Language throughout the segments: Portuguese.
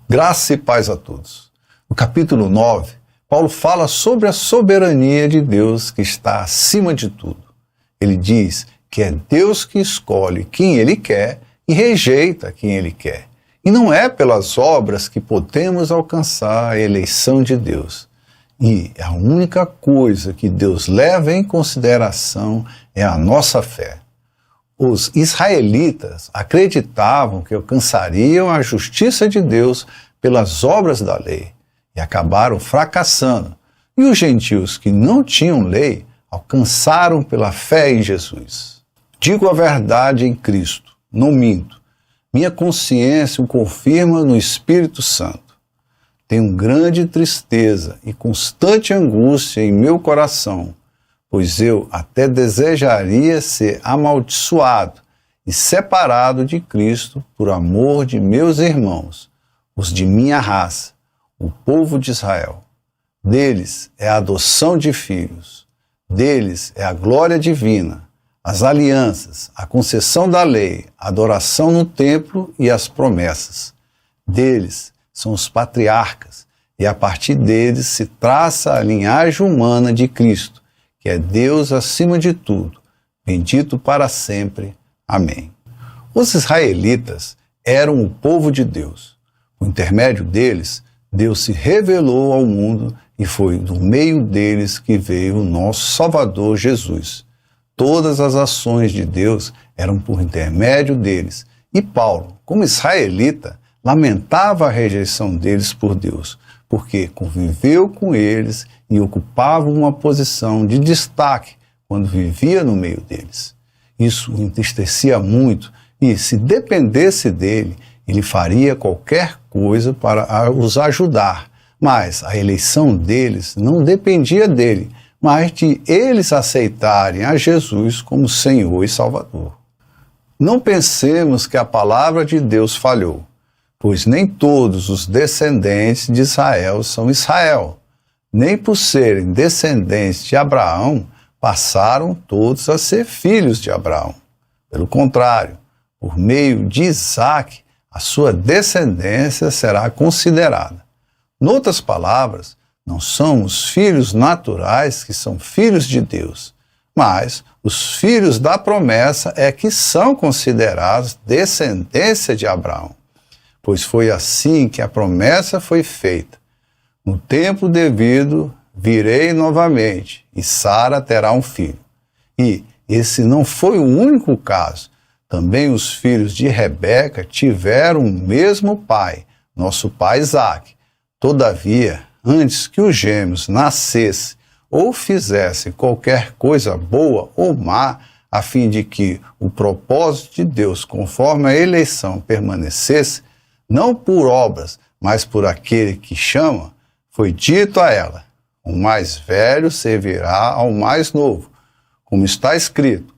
Graça e paz a todos. No capítulo 9, Paulo fala sobre a soberania de Deus que está acima de tudo. Ele diz que é Deus que escolhe quem Ele quer e rejeita quem Ele quer. E não é pelas obras que podemos alcançar a eleição de Deus. E a única coisa que Deus leva em consideração é a nossa fé. Os israelitas acreditavam que alcançariam a justiça de Deus pelas obras da lei e acabaram fracassando. E os gentios que não tinham lei alcançaram pela fé em Jesus. Digo a verdade em Cristo, não minto. Minha consciência o confirma no Espírito Santo. Tenho grande tristeza e constante angústia em meu coração, pois eu até desejaria ser amaldiçoado e separado de Cristo por amor de meus irmãos, os de minha raça, o povo de Israel. Deles é a adoção de filhos, deles é a glória divina, as alianças, a concessão da lei, a adoração no templo e as promessas. Deles são os patriarcas, e a partir deles se traça a linhagem humana de Cristo, que é Deus acima de tudo, bendito para sempre. Amém. Os israelitas eram o povo de Deus. Por intermédio deles, Deus se revelou ao mundo e foi do meio deles que veio o nosso Salvador Jesus. Todas as ações de Deus eram por intermédio deles. E Paulo, como israelita, lamentava a rejeição deles por Deus, porque conviveu com eles e ocupava uma posição de destaque quando vivia no meio deles. Isso o entristecia muito e, se dependesse dele, ele faria qualquer coisa para os ajudar. Mas a eleição deles não dependia dele, mas de eles aceitarem a Jesus como Senhor e Salvador. Não pensemos que a palavra de Deus falhou, pois nem todos os descendentes de Israel são Israel. Nem por serem descendentes de Abraão, passaram todos a ser filhos de Abraão. Pelo contrário, por meio de Isaque, a sua descendência será considerada. Noutras palavras, não são os filhos naturais que são filhos de Deus, mas os filhos da promessa é que são considerados descendência de Abraão. Pois foi assim que a promessa foi feita. No tempo devido, virei novamente, e Sara terá um filho. E esse não foi o único caso. Também os filhos de Rebeca tiveram o mesmo pai, nosso pai Isaque. Todavia, antes que os gêmeos nascessem ou fizessem qualquer coisa boa ou má, a fim de que o propósito de Deus, conforme a eleição, permanecesse, não por obras, mas por aquele que chama, foi dito a ela: o mais velho servirá ao mais novo. Como está escrito: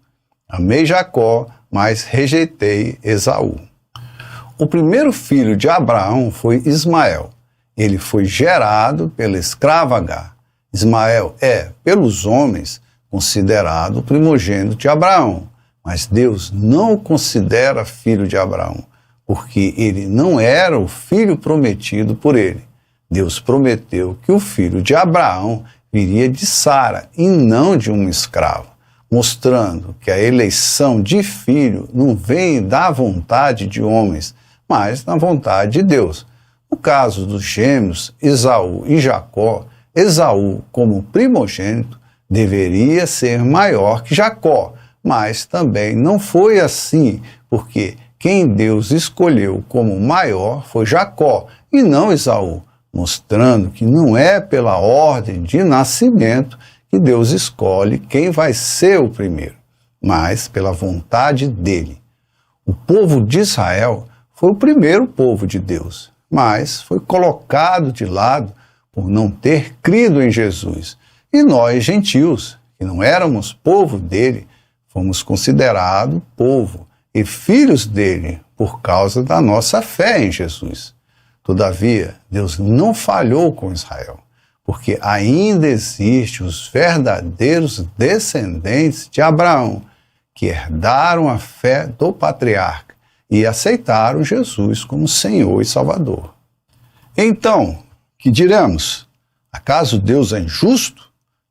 amei Jacó, mas rejeitei Esaú. O primeiro filho de Abraão foi Ismael. Ele foi gerado pela escrava Agar. Ismael é, pelos homens, considerado o primogênito de Abraão, mas Deus não o considera filho de Abraão, porque ele não era o filho prometido por ele. Deus prometeu que o filho de Abraão viria de Sara e não de uma escrava, mostrando que a eleição de filho não vem da vontade de homens, mas da vontade de Deus. No caso dos gêmeos Esaú e Jacó, Esaú, como primogênito, deveria ser maior que Jacó, mas também não foi assim, porque quem Deus escolheu como maior foi Jacó e não Esaú, mostrando que não é pela ordem de nascimento que Deus escolhe quem vai ser o primeiro, mas pela vontade dele. O povo de Israel foi o primeiro povo de Deus, mas foi colocado de lado por não ter crido em Jesus. E nós, gentios, que não éramos povo dele, fomos considerados povo e filhos dele por causa da nossa fé em Jesus. Todavia, Deus não falhou com Israel, porque ainda existem os verdadeiros descendentes de Abraão, que herdaram a fé do patriarca e aceitaram Jesus como Senhor e Salvador. Então, que diremos? Acaso Deus é injusto?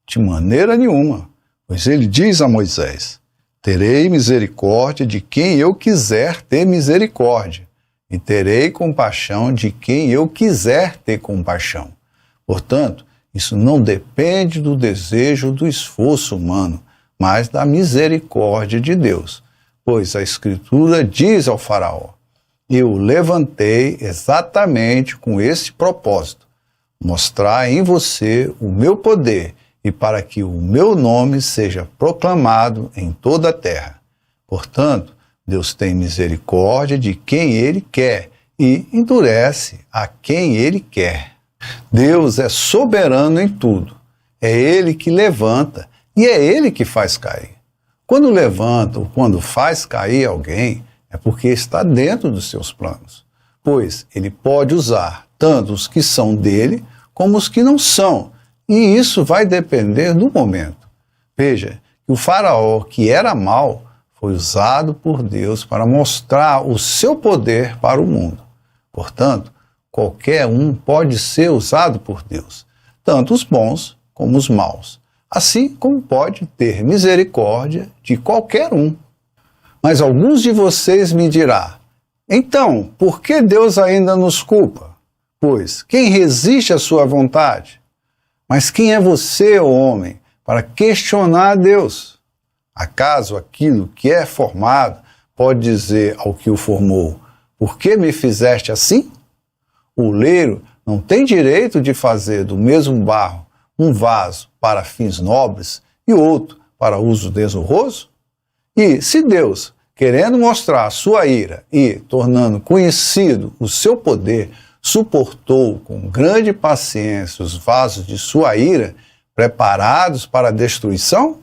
De maneira nenhuma, pois ele diz a Moisés: terei misericórdia de quem eu quiser ter misericórdia, e terei compaixão de quem eu quiser ter compaixão. Portanto, isso não depende do desejo, do esforço humano, mas da misericórdia de Deus. Pois a Escritura diz ao faraó: eu o levantei exatamente com esse propósito, mostrar em você o meu poder e para que o meu nome seja proclamado em toda a terra. Portanto, Deus tem misericórdia de quem Ele quer e endurece a quem Ele quer. Deus é soberano em tudo. É Ele que levanta e é Ele que faz cair. Quando levanta ou quando faz cair alguém, é porque está dentro dos seus planos, pois Ele pode usar tanto os que são dele como os que não são, e isso vai depender do momento. Veja que o faraó, que era mau, foi usado por Deus para mostrar o seu poder para o mundo. Portanto, qualquer um pode ser usado por Deus, tanto os bons como os maus, assim como pode ter misericórdia de qualquer um. Mas alguns de vocês me dirão: então, por que Deus ainda nos culpa? Pois quem resiste à sua vontade? Mas quem é você, ó homem, para questionar a Deus? Acaso aquilo que é formado pode dizer ao que o formou: por que me fizeste assim? O oleiro não tem direito de fazer do mesmo barro um vaso para fins nobres e outro para uso desonroso? E se Deus, querendo mostrar a sua ira e tornando conhecido o seu poder, suportou com grande paciência os vasos de sua ira, preparados para a destruição?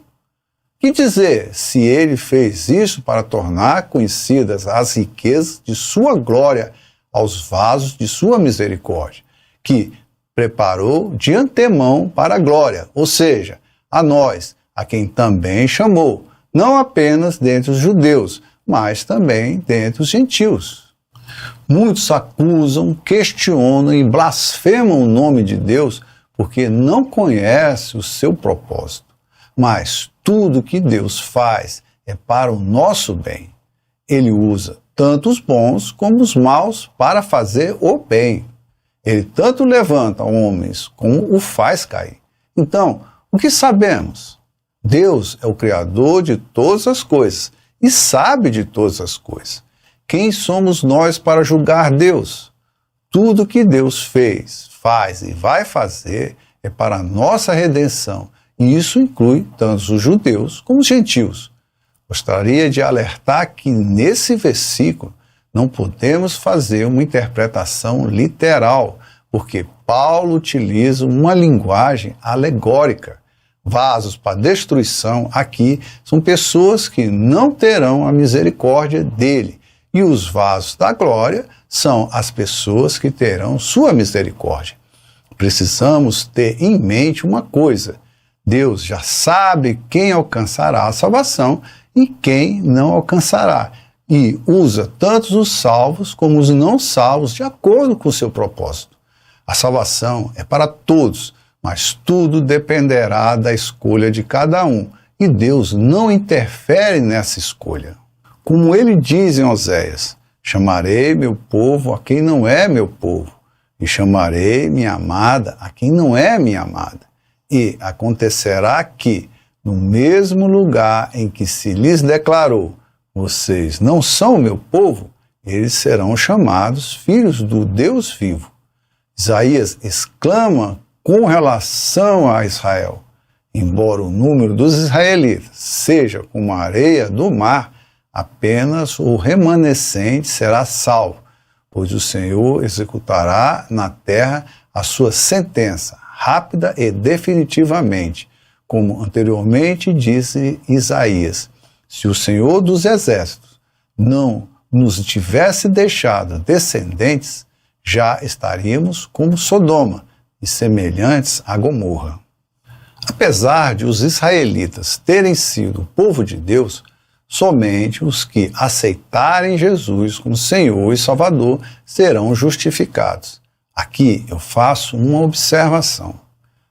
Que dizer se ele fez isso para tornar conhecidas as riquezas de sua glória aos vasos de sua misericórdia, que preparou de antemão para a glória, ou seja, a nós, a quem também chamou, não apenas dentre os judeus, mas também dentre os gentios. Muitos acusam, questionam e blasfemam o nome de Deus porque não conhecem o seu propósito. Mas tudo que Deus faz é para o nosso bem. Ele usa tanto os bons como os maus para fazer o bem. Ele tanto levanta homens como o faz cair. Então, o que sabemos? Deus é o Criador de todas as coisas e sabe de todas as coisas. Quem somos nós para julgar Deus? Tudo que Deus fez, faz e vai fazer é para a nossa redenção, e isso inclui tanto os judeus como os gentios. Gostaria de alertar que nesse versículo não podemos fazer uma interpretação literal, porque Paulo utiliza uma linguagem alegórica. Vasos para destruição aqui são pessoas que não terão a misericórdia dele, e os vasos da glória são as pessoas que terão sua misericórdia. Precisamos ter em mente uma coisa: Deus já sabe quem alcançará a salvação e quem não alcançará, e usa tanto os salvos como os não salvos de acordo com o seu propósito. A salvação é para todos, mas tudo dependerá da escolha de cada um, e Deus não interfere nessa escolha. Como ele diz em Oséias: chamarei meu povo a quem não é meu povo, e chamarei minha amada a quem não é minha amada. E acontecerá que, no mesmo lugar em que se lhes declarou: vocês não são meu povo, eles serão chamados filhos do Deus vivo. Isaías exclama com relação a Israel: embora o número dos israelitas seja como a areia do mar, apenas o remanescente será salvo, pois o Senhor executará na terra a sua sentença, rápida e definitivamente, como anteriormente disse Isaías: se o Senhor dos exércitos não nos tivesse deixado descendentes, já estaríamos como Sodoma e semelhantes a Gomorra. Apesar de os israelitas terem sido o povo de Deus, somente os que aceitarem Jesus como Senhor e Salvador serão justificados. Aqui eu faço uma observação.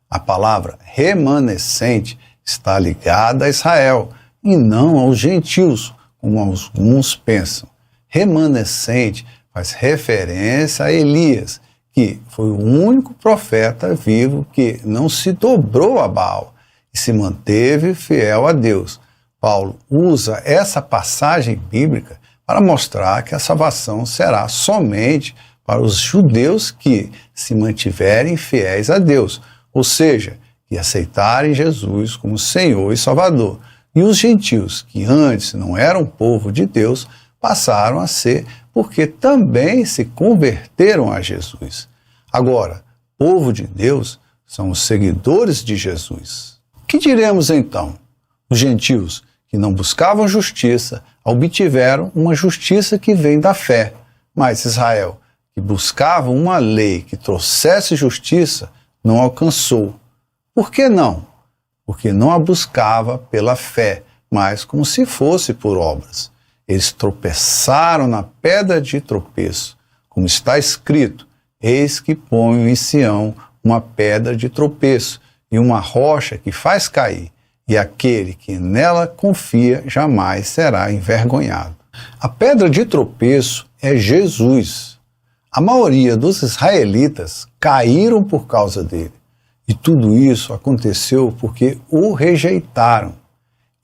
A palavra remanescente está ligada a Israel e não aos gentios, como alguns pensam. Remanescente faz referência a Elias, que foi o único profeta vivo que não se dobrou a Baal e se manteve fiel a Deus. Paulo usa essa passagem bíblica para mostrar que a salvação será somente para os judeus que se mantiverem fiéis a Deus, ou seja, que aceitarem Jesus como Senhor e Salvador. E os gentios, que antes não eram povo de Deus, passaram a ser, porque também se converteram a Jesus. Agora, povo de Deus são os seguidores de Jesus. Que diremos então? Os gentios que não buscavam justiça obtiveram uma justiça que vem da fé, mas Israel, que buscava uma lei que trouxesse justiça, não alcançou. Por que não? Porque não a buscava pela fé, mas como se fosse por obras. Eles tropeçaram na pedra de tropeço, como está escrito: eis que ponho em Sião uma pedra de tropeço e uma rocha que faz cair, e aquele que nela confia jamais será envergonhado. A pedra de tropeço é Jesus. A maioria dos israelitas caíram por causa dele. E tudo isso aconteceu porque o rejeitaram.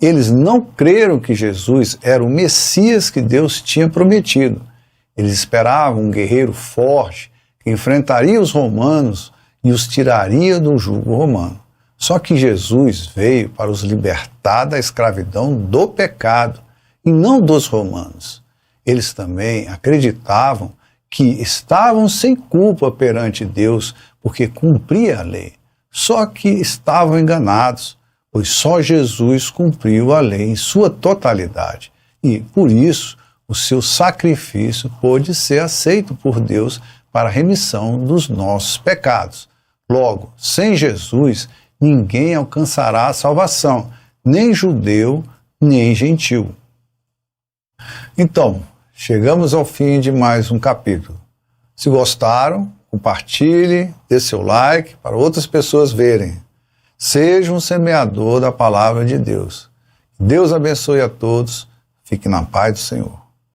Eles não creram que Jesus era o Messias que Deus tinha prometido. Eles esperavam um guerreiro forte que enfrentaria os romanos e os tiraria do jugo romano. Só que Jesus veio para os libertar da escravidão do pecado e não dos romanos. Eles também acreditavam que estavam sem culpa perante Deus porque cumpria a lei. Só que estavam enganados, pois só Jesus cumpriu a lei em sua totalidade. E, por isso, o seu sacrifício pôde ser aceito por Deus para a remissão dos nossos pecados. Logo, sem Jesus, ninguém alcançará a salvação, nem judeu, nem gentil. Então, chegamos ao fim de mais um capítulo. Se gostaram, compartilhe, dê seu like para outras pessoas verem. Seja um semeador da palavra de Deus. Deus abençoe a todos. Fique na paz do Senhor.